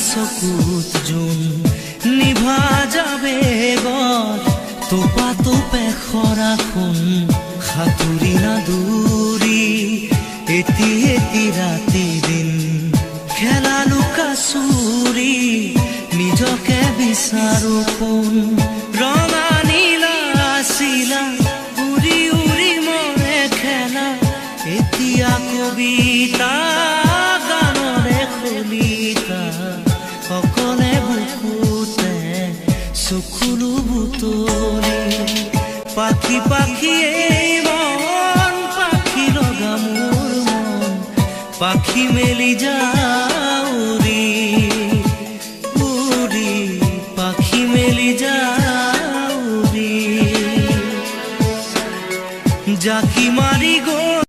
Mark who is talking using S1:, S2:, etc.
S1: চকুত জোন নিভা যাবে গত তোপা তোপে খৰাখন সাঁতুৰি নাদুৰি এটি এটি ৰাতি দিন খেলা লুকা চুৰি নিজকে বিচাৰো কোন ৰঙা নীলা চিলা উৰি উৰি মৰে খেলা এতিয়া কবিতা গানৰে খলিতা অকলে বুকুতে চকুলো বুটলি পাখি পাখি এই মন পাখি লগা মোৰ মন পাখি মেলি যাউৰি উৰি পাখি মেলি যাউৰি জাকি মাৰি গ'ল